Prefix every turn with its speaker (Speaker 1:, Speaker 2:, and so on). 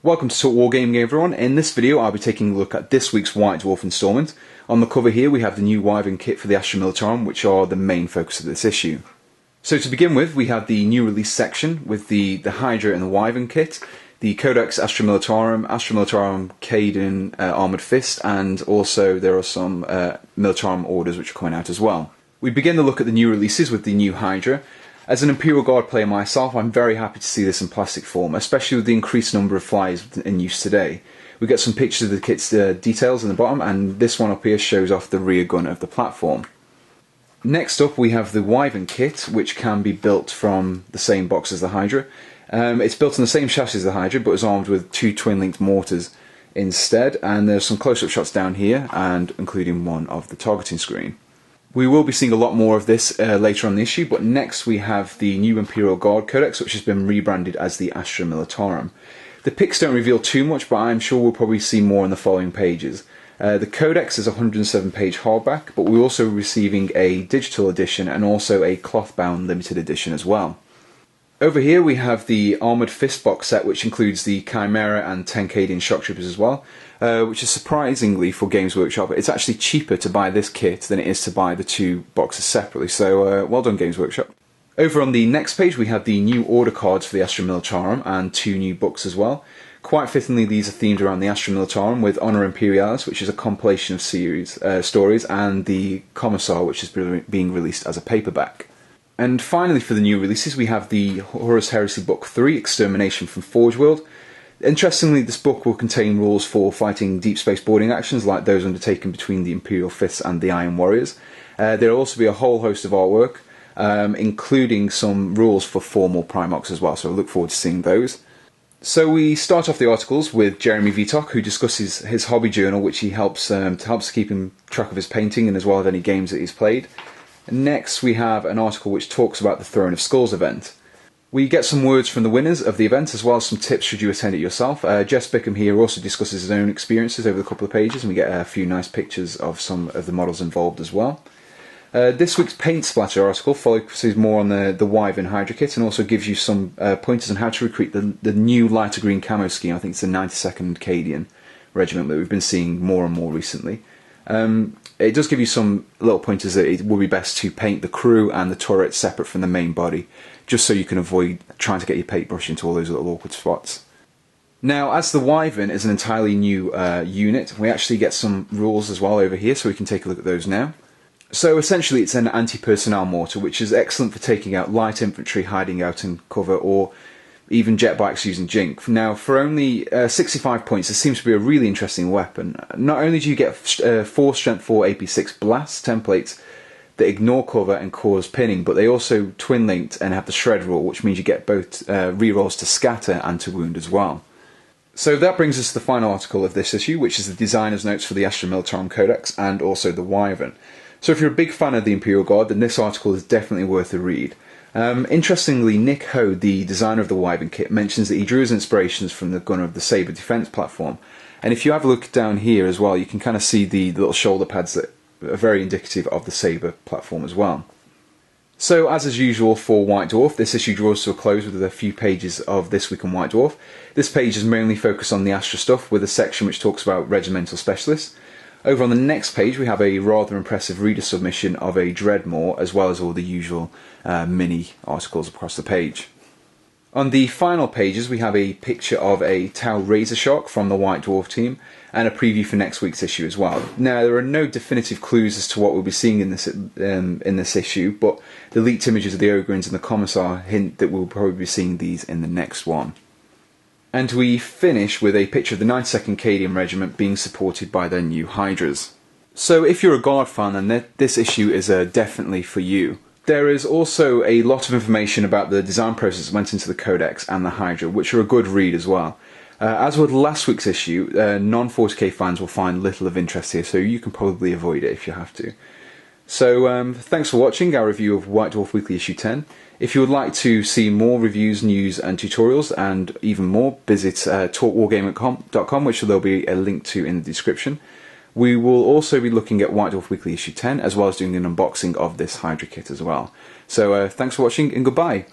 Speaker 1: Welcome to Talk Wargaming, everyone. In this video I'll be taking a look at this week's White Dwarf installment. On the cover here we have the new Wyvern Kit for the Astra Militarum, which are the main focus of this issue. So to begin with, we have the new release section with the Hydra and the Wyvern Kit, the Codex Astra Militarum Caden Armoured Fist, and also there are some Militarum orders which are coming out as well. We begin to look at the new releases with the new Hydra. As an Imperial Guard player myself, I'm very happy to see this in plastic form, especially with the increased number of flyers in use today. We get some pictures of the kit's details in the bottom, and this one up here shows off the rear gun of the platform. Next up we have the Wyvern Kit, which can be built from the same box as the Hydra. It's built on the same chassis as the Hydra, but is armed with two twin-linked mortars instead, and there's some close-up shots down here, and including one of the targeting screen. We will be seeing a lot more of this later on in the issue, but next we have the new Imperial Guard Codex, which has been rebranded as the Astra Militarum. The pics don't reveal too much, but I'm sure we'll probably see more in the following pages. The Codex is a 107-page hardback, but we're also receiving a digital edition and also a cloth-bound limited edition as well. Over here we have the Armoured Fist box set, which includes the Chimera and 10 Cadian Shock Troopers as well, which is surprisingly for Games Workshop. It's actually cheaper to buy this kit than it is to buy the two boxes separately, so well done Games Workshop. Over on the next page we have the new order cards for the Astra Militarum and two new books as well. Quite fittingly, these are themed around the Astra Militarum, with Honor Imperialis, which is a compilation of stories, and the Commissar, which is being released as a paperback. And finally, for the new releases, we have the Horus Heresy Book 3, Extermination from Forge World. Interestingly, this book will contain rules for fighting deep space boarding actions like those undertaken between the Imperial Fists and the Iron Warriors. There will also be a whole host of artwork, including some rules for formal Primox as well, so I look forward to seeing those. So we start off the articles with Jeremy Vitok, who discusses his hobby journal, which he helps keep track of his painting and as well as any games that he's played. Next we have an article which talks about the Throne of Skulls event. We get some words from the winners of the event as well as some tips should you attend it yourself. Jess Bickham here also discusses his own experiences over a couple of pages, and we get a few nice pictures of some of the models involved as well. This week's Paint Splatter article focuses more on the Wyvern Hydra kit and also gives you some pointers on how to recruit the new lighter green camo scheme. I think it's the 92nd Cadian regiment that we've been seeing more and more recently. It does give you some little pointers that it will be best to paint the crew and the turret separate from the main body, just so you can avoid trying to get your paintbrush into all those little awkward spots. Now, as the Wyvern is an entirely new unit, we actually get some rules as well over here, so we can take a look at those now. So essentially it's an anti-personnel mortar, which is excellent for taking out light infantry hiding out in cover, or even jet bikes using jink. Now, for only 65 points, this seems to be a really interesting weapon. Not only do you get 4 Strength 4 AP6 blast templates that ignore cover and cause pinning, but they also twin-linked and have the shred rule, which means you get both rerolls to scatter and to wound as well. So that brings us to the final article of this issue, which is the designer's notes for the Astra Militarum Codex and also the Wyvern. So if you're a big fan of the Imperial Guard, then this article is definitely worth a read. Interestingly, Nick Ho, the designer of the Wyvern Kit, mentions that he drew his inspirations from the gunner of the Sabre defense platform. And if you have a look down here as well, you can kind of see the little shoulder pads that are very indicative of the Sabre platform as well. So, as is usual for White Dwarf, this issue draws to a close with a few pages of This Week in White Dwarf. This page is mainly focused on the Astra stuff, with a section which talks about regimental specialists. Over on the next page we have a rather impressive reader submission of a Dreadmore, as well as all the usual mini articles across the page. On the final pages we have a picture of a Tau Razor Shark from the White Dwarf team, and a preview for next week's issue as well. Now, there are no definitive clues as to what we'll be seeing in this issue, but the leaked images of the Ogrins and the Commissar hint that we'll probably be seeing these in the next one. And we finish with a picture of the 92nd Cadian Regiment being supported by their new Hydras. So if you're a Guard fan, then this issue is definitely for you. There is also a lot of information about the design process that went into the Codex and the Hydra, which are a good read as well. As with last week's issue, non-40k fans will find little of interest here, so you can probably avoid it if you have to. So thanks for watching our review of White Dwarf Weekly issue 10. If you would like to see more reviews, news and tutorials and even more, visit talkwargaming.com, which there'll be a link to in the description. We will also be looking at White Dwarf Weekly issue 10, as well as doing an unboxing of this Hydra kit as well. So thanks for watching and goodbye.